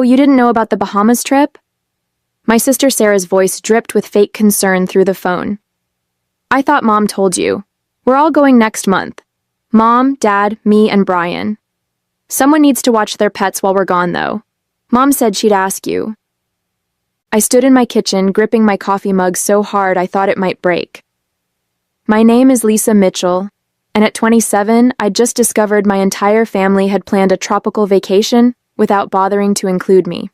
you didn't know about the Bahamas trip? My sister Sarah's voice dripped with fake concern through the phone. I thought Mom told you. We're all going next month. Mom, Dad, me, and Brian. Someone needs to watch their pets while we're gone, though. Mom said she'd ask you. I stood in my kitchen, gripping my coffee mug so hard I thought it might break. My name is Lisa Mitchell, and at 27, I'd just discovered my entire family had planned a tropical vacation without bothering to include me.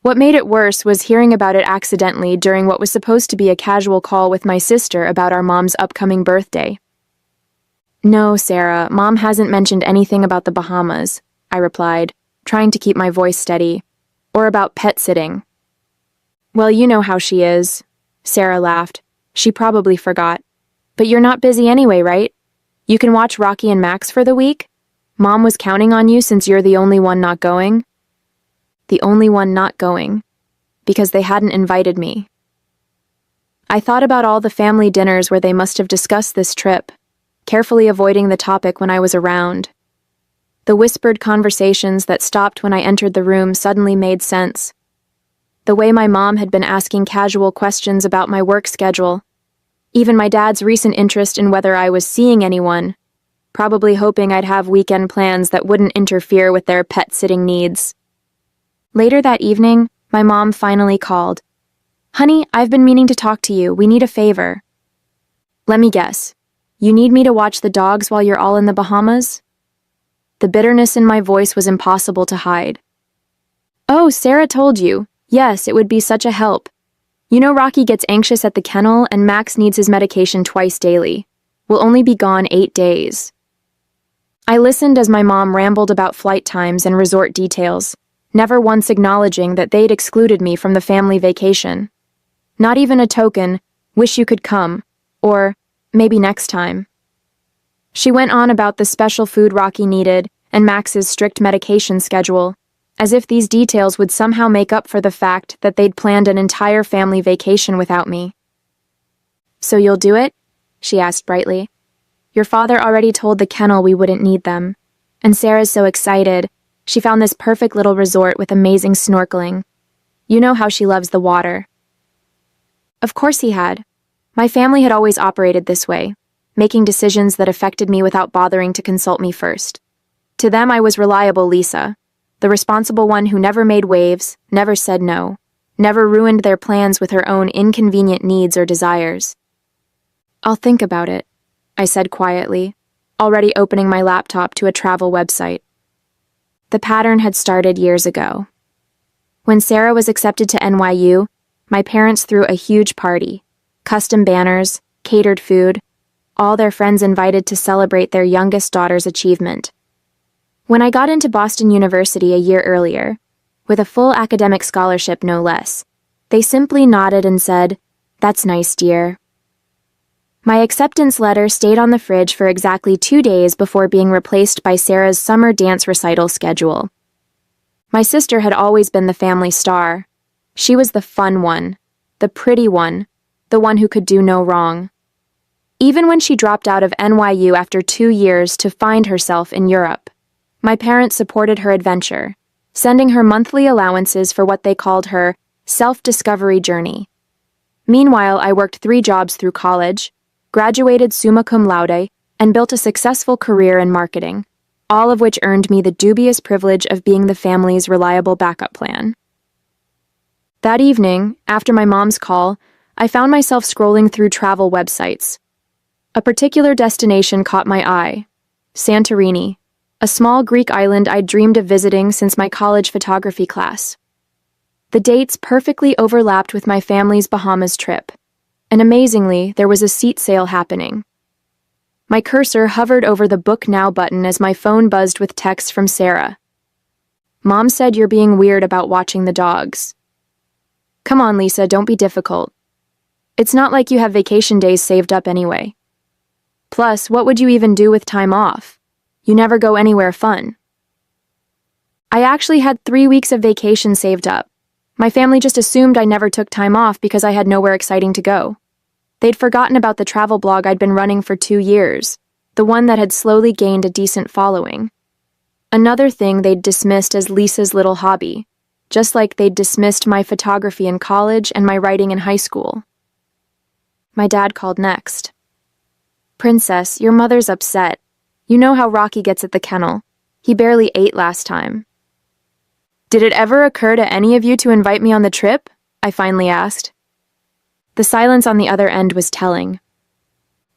What made it worse was hearing about it accidentally during what was supposed to be a casual call with my sister about our mom's upcoming birthday. No, Sarah, Mom hasn't mentioned anything about the Bahamas, I replied, trying to keep my voice steady, or about pet sitting. Well, you know how she is, Sarah laughed. She probably forgot. But you're not busy anyway, right? You can watch Rocky and Max for the week? Mom was counting on you since you're the only one not going. The only one not going. Because they hadn't invited me. I thought about all the family dinners where they must have discussed this trip, carefully avoiding the topic when I was around. The whispered conversations that stopped when I entered the room suddenly made sense. The way my mom had been asking casual questions about my work schedule, even my dad's recent interest in whether I was seeing anyone, probably hoping I'd have weekend plans that wouldn't interfere with their pet-sitting needs. Later that evening, my mom finally called. Honey, I've been meaning to talk to you. We need a favor. Let me guess. You need me to watch the dogs while you're all in the Bahamas? The bitterness in my voice was impossible to hide. Oh, Sarah told you. Yes, it would be such a help. You know Rocky gets anxious at the kennel and Max needs his medication twice daily. We'll only be gone 8 days. I listened as my mom rambled about flight times and resort details, never once acknowledging that they'd excluded me from the family vacation. Not even a token, wish you could come, or maybe next time. She went on about the special food Rocky needed and Max's strict medication schedule, as if these details would somehow make up for the fact that they'd planned an entire family vacation without me. So you'll do it? She asked brightly. Your father already told the kennel we wouldn't need them, and Sarah's so excited. She found this perfect little resort with amazing snorkeling. You know how she loves the water. Of course he had. My family had always operated this way, making decisions that affected me without bothering to consult me first. To them, I was reliable Lisa, the responsible one who never made waves, never said no, never ruined their plans with her own inconvenient needs or desires. I'll think about it, I said quietly, already opening my laptop to a travel website. The pattern had started years ago. When Sarah was accepted to NYU, my parents threw a huge party, custom banners, catered food, all their friends invited to celebrate their youngest daughter's achievement. When I got into Boston University a year earlier, with a full academic scholarship no less, they simply nodded and said, "That's nice, dear." My acceptance letter stayed on the fridge for exactly 2 days before being replaced by Sarah's summer dance recital schedule. My sister had always been the family star. She was the fun one, the pretty one, the one who could do no wrong. Even when she dropped out of NYU after 2 years to find herself in Europe, my parents supported her adventure, sending her monthly allowances for what they called her self-discovery journey. Meanwhile, I worked 3 jobs through college, graduated summa cum laude, and built a successful career in marketing, all of which earned me the dubious privilege of being the family's reliable backup plan. That evening, after my mom's call, I found myself scrolling through travel websites. A particular destination caught my eye: Santorini, a small Greek island I'd dreamed of visiting since my college photography class. The dates perfectly overlapped with my family's Bahamas trip, and amazingly, there was a seat sale happening. My cursor hovered over the Book Now button as my phone buzzed with texts from Sarah. Mom said you're being weird about watching the dogs. Come on, Lisa, don't be difficult. It's not like you have vacation days saved up anyway. Plus, what would you even do with time off? You never go anywhere fun. I actually had 3 weeks of vacation saved up. My family just assumed I never took time off because I had nowhere exciting to go. They'd forgotten about the travel blog I'd been running for 2 years, the one that had slowly gained a decent following. Another thing they'd dismissed as Lisa's little hobby, just like they'd dismissed my photography in college and my writing in high school. My dad called next. "Princess, your mother's upset. You know how Rocky gets at the kennel. He barely ate last time." "Did it ever occur to any of you to invite me on the trip?" I finally asked. The silence on the other end was telling.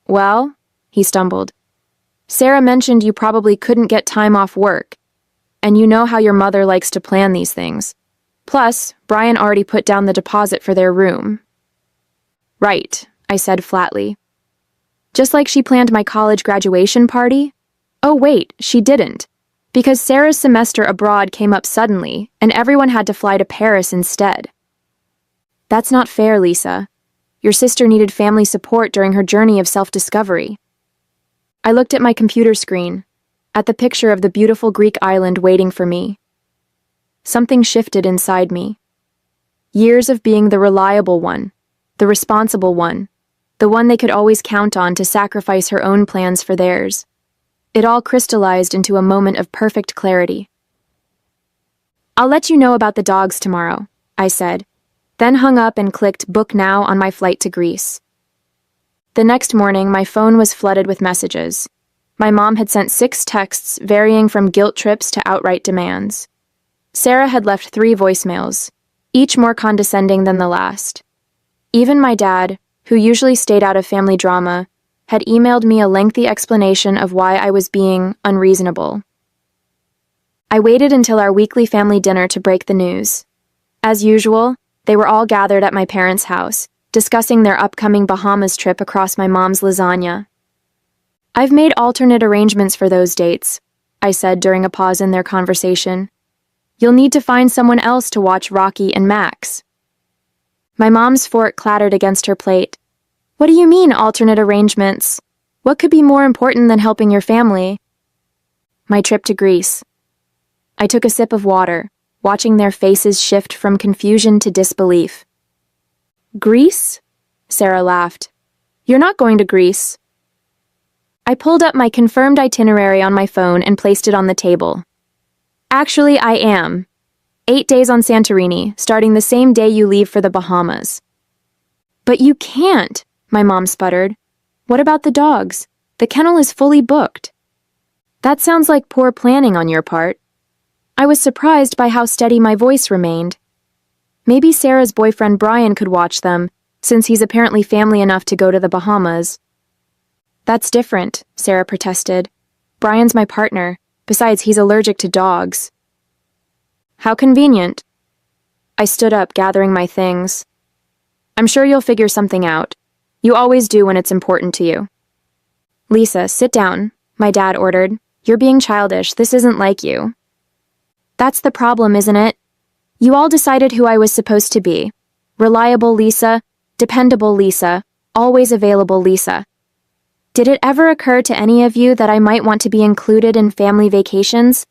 "Well," he stumbled, "Sarah mentioned you probably couldn't get time off work, and you know how your mother likes to plan these things. Plus, Brian already put down the deposit for their room." "Right," I said flatly. "Just like she planned my college graduation party? Oh wait, she didn't, because Sarah's semester abroad came up suddenly, and everyone had to fly to Paris instead." "That's not fair, Lisa. Your sister needed family support during her journey of self-discovery." I looked at my computer screen, at the picture of the beautiful Greek island waiting for me. Something shifted inside me. Years of being the reliable one, the responsible one, the one they could always count on to sacrifice her own plans for theirs. It all crystallized into a moment of perfect clarity. "I'll let you know about the dogs tomorrow," I said, then hung up and clicked Book Now on my flight to Greece. The next morning, my phone was flooded with messages. My mom had sent 6 texts varying from guilt trips to outright demands. Sarah had left 3 voicemails, each more condescending than the last. Even my dad, who usually stayed out of family drama, had emailed me a lengthy explanation of why I was being unreasonable. I waited until our weekly family dinner to break the news. As usual, they were all gathered at my parents' house, discussing their upcoming Bahamas trip across my mom's lasagna. "I've made alternate arrangements for those dates," I said during a pause in their conversation. "You'll need to find someone else to watch Rocky and Max." My mom's fork clattered against her plate. "What do you mean, alternate arrangements? What could be more important than helping your family?" "My trip to Greece." I took a sip of water, watching their faces shift from confusion to disbelief. "Greece?" Sarah laughed. "You're not going to Greece." I pulled up my confirmed itinerary on my phone and placed it on the table. "Actually, I am. 8 days on Santorini, starting the same day you leave for the Bahamas." "But you can't," my mom sputtered. "What about the dogs? The kennel is fully booked." "That sounds like poor planning on your part." I was surprised by how steady my voice remained. Maybe Sarah's boyfriend Brian could watch them, since he's apparently family enough to go to the Bahamas. "That's different," Sarah protested. "Brian's my partner. Besides, he's allergic to dogs." "How convenient." I stood up, gathering my things. "I'm sure you'll figure something out. You always do when it's important to you." "Lisa, sit down," my dad ordered. "You're being childish. This isn't like you." "That's the problem, isn't it? You all decided who I was supposed to be. Reliable Lisa, dependable Lisa, always available Lisa. Did it ever occur to any of you that I might want to be included in family vacations?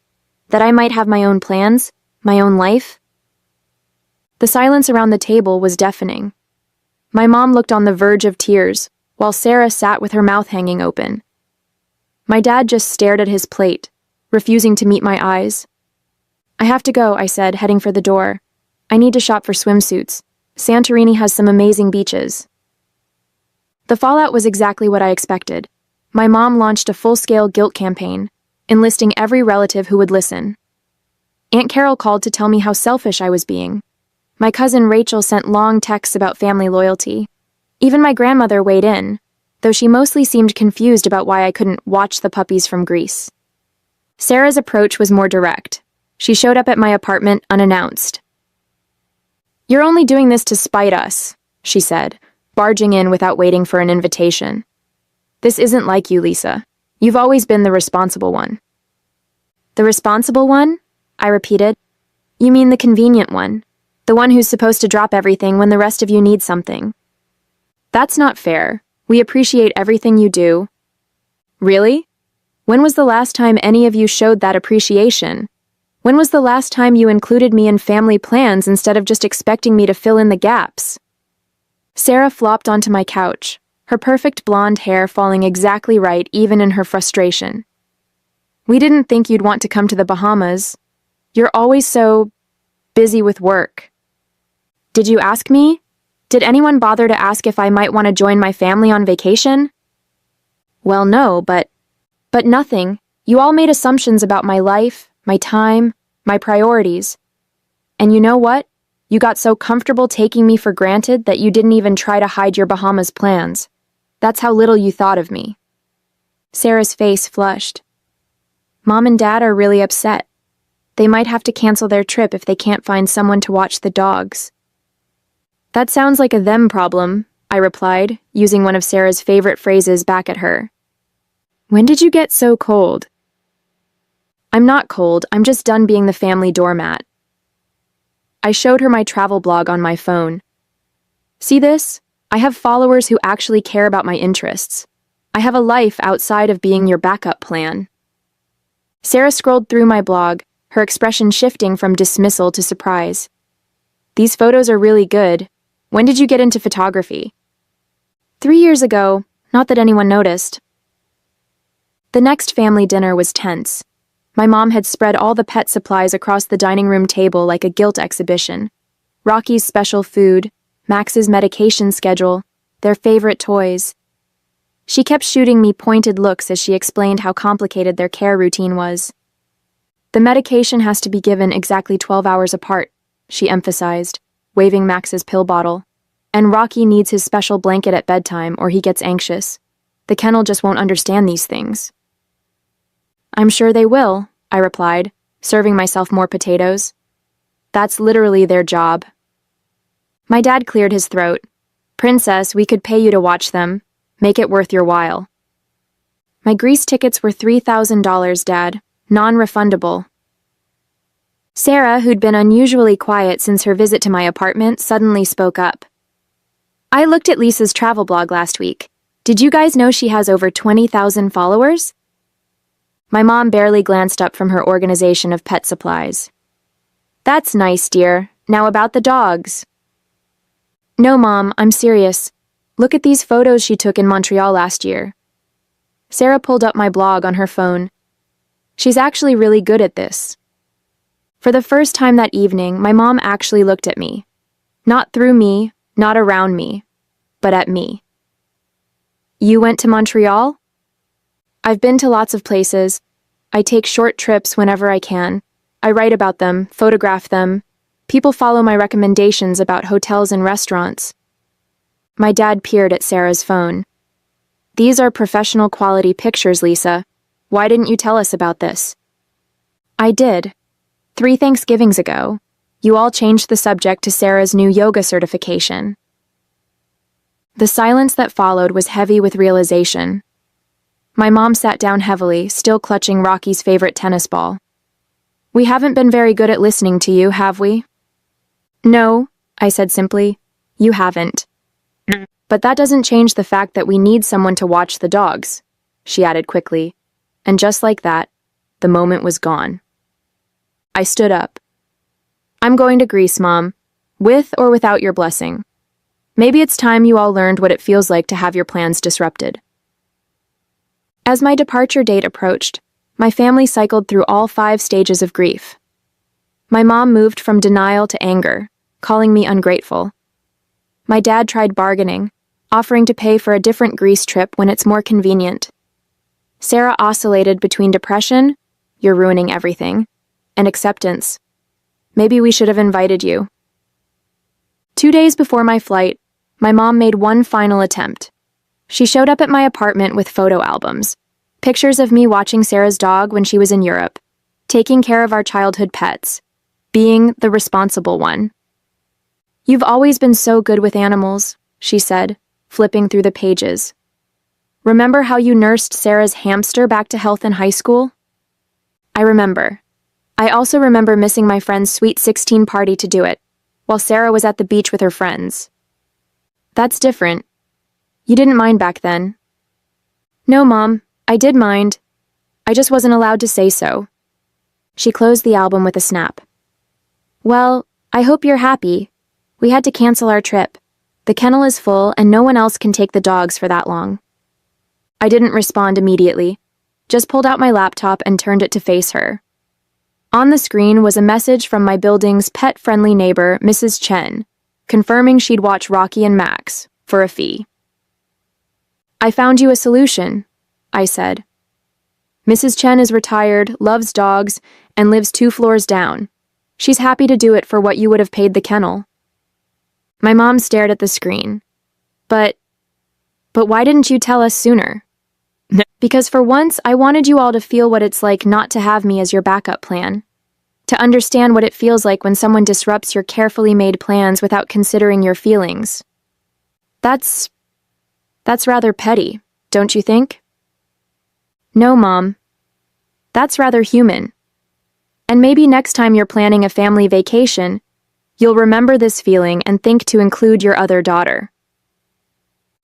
That I might have my own plans, my own life?" The silence around the table was deafening. My mom looked on the verge of tears, while Sarah sat with her mouth hanging open. My dad just stared at his plate, refusing to meet my eyes. "I have to go," I said, heading for the door. "I need to shop for swimsuits. Santorini has some amazing beaches." The fallout was exactly what I expected. My mom launched a full-scale guilt campaign, enlisting every relative who would listen. Aunt Carol called to tell me how selfish I was being. My cousin Rachel sent long texts about family loyalty. Even my grandmother weighed in, though she mostly seemed confused about why I couldn't watch the puppies from Greece. Sarah's approach was more direct. She showed up at my apartment unannounced. "You're only doing this to spite us," she said, barging in without waiting for an invitation. "This isn't like you, Lisa. You've always been the responsible one." "The responsible one?" I repeated. "You mean the convenient one, the one who's supposed to drop everything when the rest of you need something." "That's not fair. We appreciate everything you do." "Really? When was the last time any of you showed that appreciation? When was the last time you included me in family plans instead of just expecting me to fill in the gaps?" Sarah flopped onto my couch, her perfect blonde hair falling exactly right even in her frustration. We didn't think you'd want to come to the Bahamas. You're always so busy with work. Did you ask me? Did anyone bother to ask if I might want to join my family on vacation? Well, no, but nothing. You all made assumptions about my life, my time, my priorities. And you know what? You got so comfortable taking me for granted that you didn't even try to hide your Bahamas plans. That's how little you thought of me. Sarah's face flushed. Mom and Dad are really upset. They might have to cancel their trip if they can't find someone to watch the dogs. That sounds like a them problem, I replied, using one of Sarah's favorite phrases back at her. When did you get so cold? I'm not cold, I'm just done being the family doormat. I showed her my travel blog on my phone. See this? I have followers who actually care about my interests. I have a life outside of being your backup plan. Sarah scrolled through my blog, her expression shifting from dismissal to surprise. These photos are really good. When did you get into photography? 3 years ago, not that anyone noticed. The next family dinner was tense. My mom had spread all the pet supplies across the dining room table like a guilt exhibition. Rocky's special food, Max's medication schedule, their favorite toys. She kept shooting me pointed looks as she explained how complicated their care routine was. The medication has to be given exactly 12 hours apart, she emphasized, waving Max's pill bottle. And Rocky needs his special blanket at bedtime or he gets anxious. The kennel just won't understand these things. I'm sure they will, I replied, serving myself more potatoes. That's literally their job. My dad cleared his throat. Princess, we could pay you to watch them. Make it worth your while. My Greece tickets were $3,000, Dad. Non-refundable. Sarah, who'd been unusually quiet since her visit to my apartment, suddenly spoke up. I looked at Lisa's travel blog last week. Did you guys know she has over 20,000 followers? My mom barely glanced up from her organization of pet supplies. That's nice, dear. Now about the dogs. No, Mom, I'm serious. Look at these photos she took in Montreal last year. Sarah pulled up my blog on her phone. She's actually really good at this. For the first time that evening, my mom actually looked at me. Not through me, not around me, but at me. You went to Montreal? I've been to lots of places. I take short trips whenever I can. I write about them, photograph them. People follow my recommendations about hotels and restaurants. My dad peered at Sarah's phone. These are professional quality pictures, Lisa. Why didn't you tell us about this? I did. 3 Thanksgivings ago. You all changed the subject to Sarah's new yoga certification. The silence that followed was heavy with realization. My mom sat down heavily, still clutching Rocky's favorite tennis ball. We haven't been very good at listening to you, have we? No, I said simply. You haven't. But that doesn't change the fact that we need someone to watch the dogs, she added quickly. And just like that, the moment was gone. I stood up. I'm going to Greece, Mom, with or without your blessing. Maybe it's time you all learned what it feels like to have your plans disrupted. As my departure date approached, my family cycled through all 5 stages of grief. My mom moved from denial to anger, calling me ungrateful. My dad tried bargaining, offering to pay for a different Greece trip when it's more convenient. Sarah oscillated between depression, you're ruining everything, and acceptance. Maybe we should have invited you. 2 days before my flight, my mom made one final attempt. She showed up at my apartment with photo albums, pictures of me watching Sarah's dog when she was in Europe, taking care of our childhood pets, being the responsible one. You've always been so good with animals, she said, flipping through the pages. Remember how you nursed Sarah's hamster back to health in high school? I remember. I also remember missing my friend's sweet 16 party to do it, while Sarah was at the beach with her friends. That's different. You didn't mind back then. No, Mom, I did mind. I just wasn't allowed to say so. She closed the album with a snap. Well, I hope you're happy. We had to cancel our trip. The kennel is full and no one else can take the dogs for that long. I didn't respond immediately. just pulled out my laptop and turned it to face her. On the screen was a message from my building's pet-friendly neighbor, Mrs. Chen, confirming she'd watch Rocky and Max for a fee. "I found you a solution," I said. "Mrs. Chen is retired, loves dogs, and lives 2 floors down. She's happy to do it for what you would have paid the kennel." My mom stared at the screen. But why didn't you tell us sooner?" "Because for once, I wanted you all to feel what it's like not to have me as your backup plan. To understand what it feels like when someone disrupts your carefully made plans without considering your feelings. That's rather petty, don't you think?" "No, Mom. That's rather human. And maybe next time you're planning a family vacation, you'll remember this feeling and think to include your other daughter."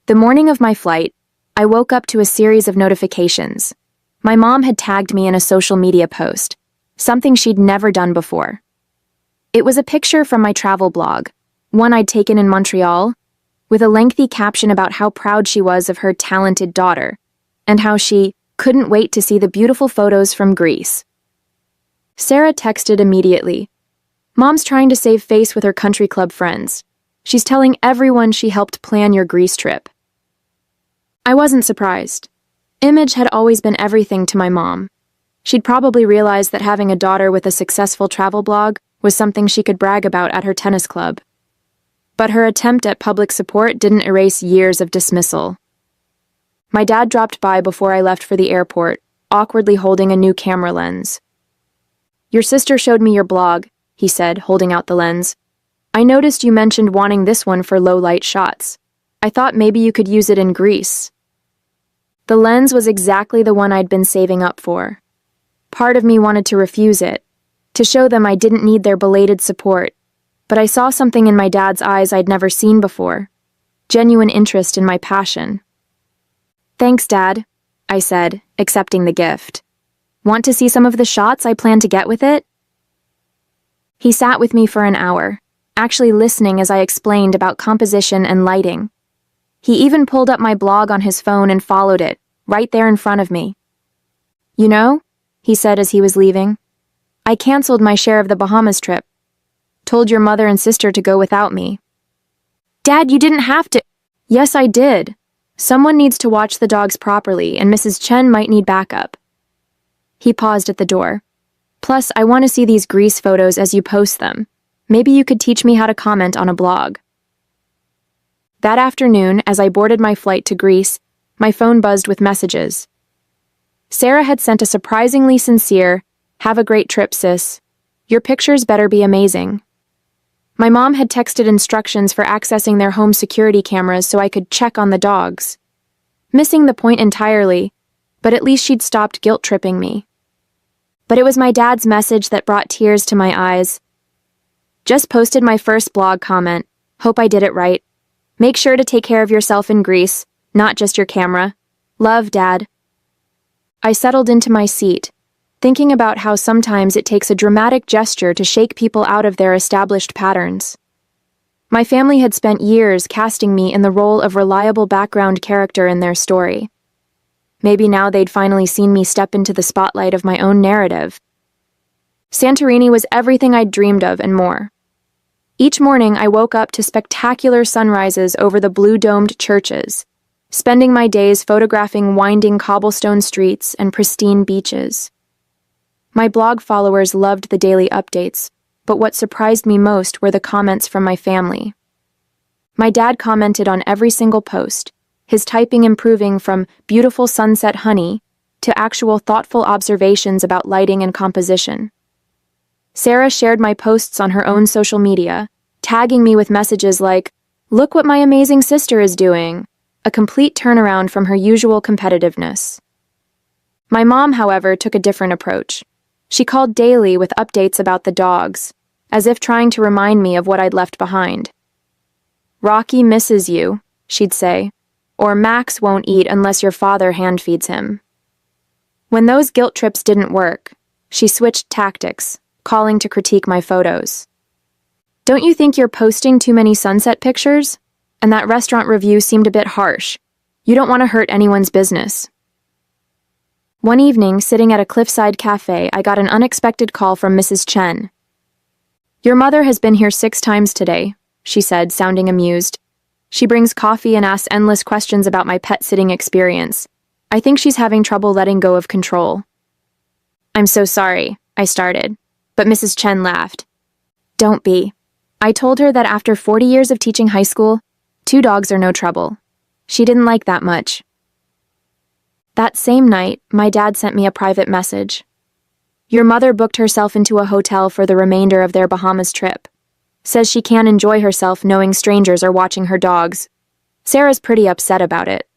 The morning of my flight, I woke up to a series of notifications. My mom had tagged me in a social media post, something she'd never done before. It was a picture from my travel blog, one I'd taken in Montreal, with a lengthy caption about how proud she was of her talented daughter, and how she couldn't wait to see the beautiful photos from Greece. Sarah texted immediately. "Mom's trying to save face with her country club friends. She's telling everyone she helped plan your Greece trip." I wasn't surprised. Image had always been everything to my mom. She'd probably realized that having a daughter with a successful travel blog was something she could brag about at her tennis club. But her attempt at public support didn't erase years of dismissal. My dad dropped by before I left for the airport, awkwardly holding a new camera lens. "Your sister showed me your blog," he said, holding out the lens. "I noticed you mentioned wanting this one for low-light shots. I thought maybe you could use it in Greece." The lens was exactly the one I'd been saving up for. Part of me wanted to refuse it, to show them I didn't need their belated support, but I saw something in my dad's eyes I'd never seen before. Genuine interest in my passion. "Thanks, Dad," I said, accepting the gift. "Want to see some of the shots I plan to get with it?" He sat with me for an hour, actually listening as I explained about composition and lighting. He even pulled up my blog on his phone and followed it, right there in front of me. "You know," he said as he was leaving, "I canceled my share of the Bahamas trip. Told your mother and sister to go without me." "Dad, you didn't have to." "Yes, I did. Someone needs to watch the dogs properly, and Mrs. Chen might need backup." He paused at the door. "Plus, I want to see these Greece photos as you post them. Maybe you could teach me how to comment on a blog." That afternoon, as I boarded my flight to Greece, my phone buzzed with messages. Sarah had sent a surprisingly sincere, "Have a great trip, sis. Your pictures better be amazing." My mom had texted instructions for accessing their home security cameras so I could check on the dogs. Missing the point entirely, but at least she'd stopped guilt-tripping me. But it was my dad's message that brought tears to my eyes. "Just posted my first blog comment. Hope I did it right. Make sure to take care of yourself in Greece, not just your camera. Love, Dad." I settled into my seat, thinking about how sometimes it takes a dramatic gesture to shake people out of their established patterns. My family had spent years casting me in the role of reliable background character in their story. Maybe now they'd finally seen me step into the spotlight of my own narrative. Santorini was everything I'd dreamed of and more. Each morning I woke up to spectacular sunrises over the blue-domed churches, spending my days photographing winding cobblestone streets and pristine beaches. My blog followers loved the daily updates, but what surprised me most were the comments from my family. My dad commented on every single post, his typing improving from "beautiful sunset honey" to actual thoughtful observations about lighting and composition. Sarah shared my posts on her own social media, tagging me with messages like, "Look what my amazing sister is doing," a complete turnaround from her usual competitiveness. My mom, however, took a different approach. She called daily with updates about the dogs, as if trying to remind me of what I'd left behind. "Rocky misses you," she'd say, or "Max won't eat unless your father hand-feeds him." When those guilt trips didn't work, she switched tactics, calling to critique my photos. "Don't you think you're posting too many sunset pictures? And that restaurant review seemed a bit harsh. You don't want to hurt anyone's business." One evening, sitting at a cliffside cafe, I got an unexpected call from Mrs. Chen. "Your mother has been here 6 times today," she said, sounding amused. "She brings coffee and asks endless questions about my pet sitting experience. I think she's having trouble letting go of control." "I'm so sorry," I started, but Mrs. Chen laughed. "Don't be. I told her that after 40 years of teaching high school, 2 dogs are no trouble. She didn't like that much." That same night, my dad sent me a private message. "Your mother booked herself into a hotel for the remainder of their Bahamas trip. Says she can't enjoy herself knowing strangers are watching her dogs. Sarah's pretty upset about it."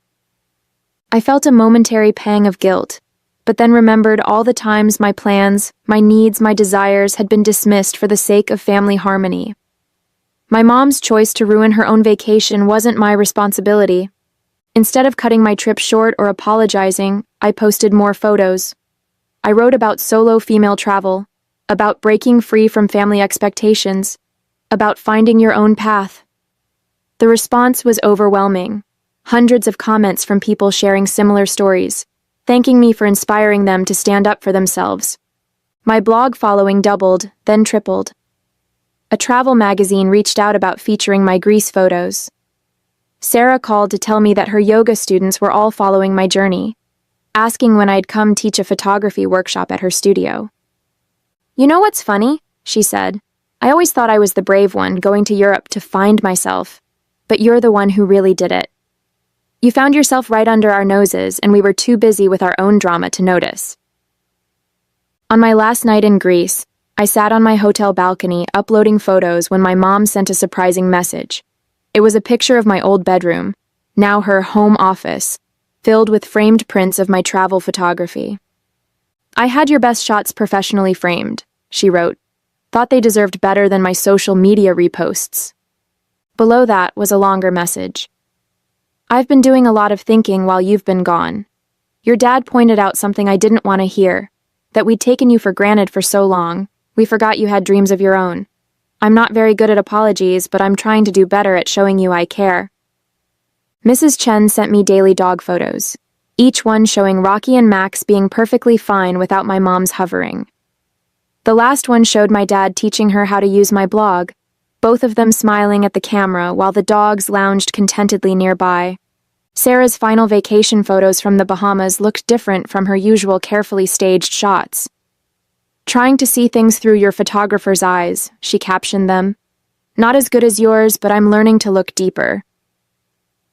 I felt a momentary pang of guilt, but then remembered all the times my plans, my needs, my desires had been dismissed for the sake of family harmony. My mom's choice to ruin her own vacation wasn't my responsibility. Instead of cutting my trip short or apologizing, I posted more photos. I wrote about solo female travel, about breaking free from family expectations, about finding your own path. The response was overwhelming. Hundreds of comments from people sharing similar stories, thanking me for inspiring them to stand up for themselves. My blog following doubled, then tripled. A travel magazine reached out about featuring my Greece photos. Sarah called to tell me that her yoga students were all following my journey, asking when I'd come teach a photography workshop at her studio. "You know what's funny?" she said. "I always thought I was the brave one going to Europe to find myself, but you're the one who really did it. You found yourself right under our noses, and we were too busy with our own drama to notice." On my last night in Greece, I sat on my hotel balcony uploading photos when my mom sent a surprising message. It was a picture of my old bedroom, now her home office, filled with framed prints of my travel photography. "I had your best shots professionally framed," she wrote. "Thought they deserved better than my social media reposts." Below that was a longer message. "I've been doing a lot of thinking while you've been gone. Your dad pointed out something I didn't want to hear, that we'd taken you for granted for so long, we forgot you had dreams of your own. I'm not very good at apologies, but I'm trying to do better at showing you I care." Mrs. Chen sent me daily dog photos, each one showing Rocky and Max being perfectly fine without my mom's hovering. The last one showed my dad teaching her how to use my blog, both of them smiling at the camera while the dogs lounged contentedly nearby. Sarah's final vacation photos from the Bahamas looked different from her usual carefully staged shots. "Trying to see things through your photographer's eyes," she captioned them. "Not as good as yours, but I'm learning to look deeper."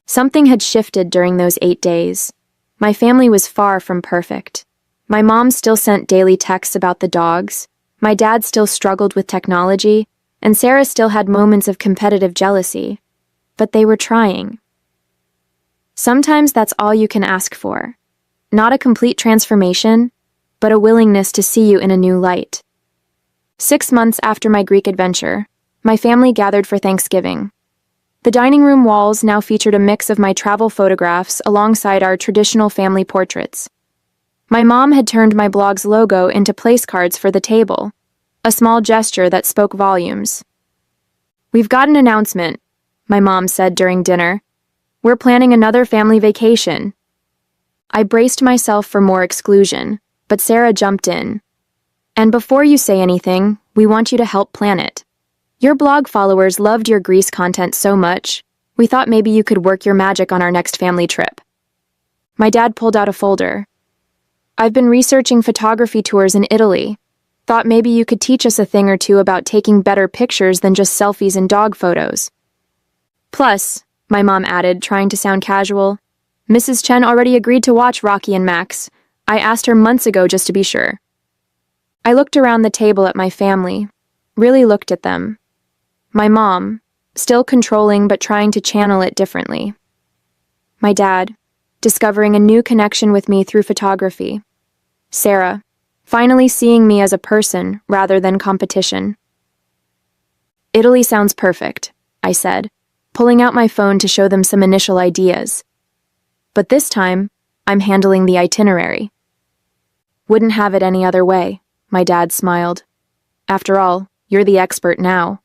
Something had shifted during those 8 days. My family was far from perfect. My mom still sent daily texts about the dogs, my dad still struggled with technology, and Sarah still had moments of competitive jealousy. But they were trying. Sometimes that's all you can ask for. Not a complete transformation, but a willingness to see you in a new light. 6 months after my Greek adventure, my family gathered for Thanksgiving. The dining room walls now featured a mix of my travel photographs alongside our traditional family portraits. My mom had turned my blog's logo into place cards for the table, a small gesture that spoke volumes. "We've got an announcement," my mom said during dinner. "We're planning another family vacation." I braced myself for more exclusion, but Sarah jumped in. "And before you say anything, we want you to help plan it. Your blog followers loved your Greece content so much, we thought maybe you could work your magic on our next family trip." My dad pulled out a folder. "I've been researching photography tours in Italy. Thought maybe you could teach us a thing or two about taking better pictures than just selfies and dog photos. Plus," my mom added, trying to sound casual, "Mrs. Chen already agreed to watch Rocky and Max. I asked her months ago just to be sure." I looked around the table at my family, really looked at them. My mom, still controlling but trying to channel it differently. My dad, discovering a new connection with me through photography. Sarah, finally seeing me as a person rather than competition. "Italy sounds perfect," I said, pulling out my phone to show them some initial ideas. "But this time, I'm handling the itinerary." "Wouldn't have it any other way," my dad smiled. "After all, you're the expert now."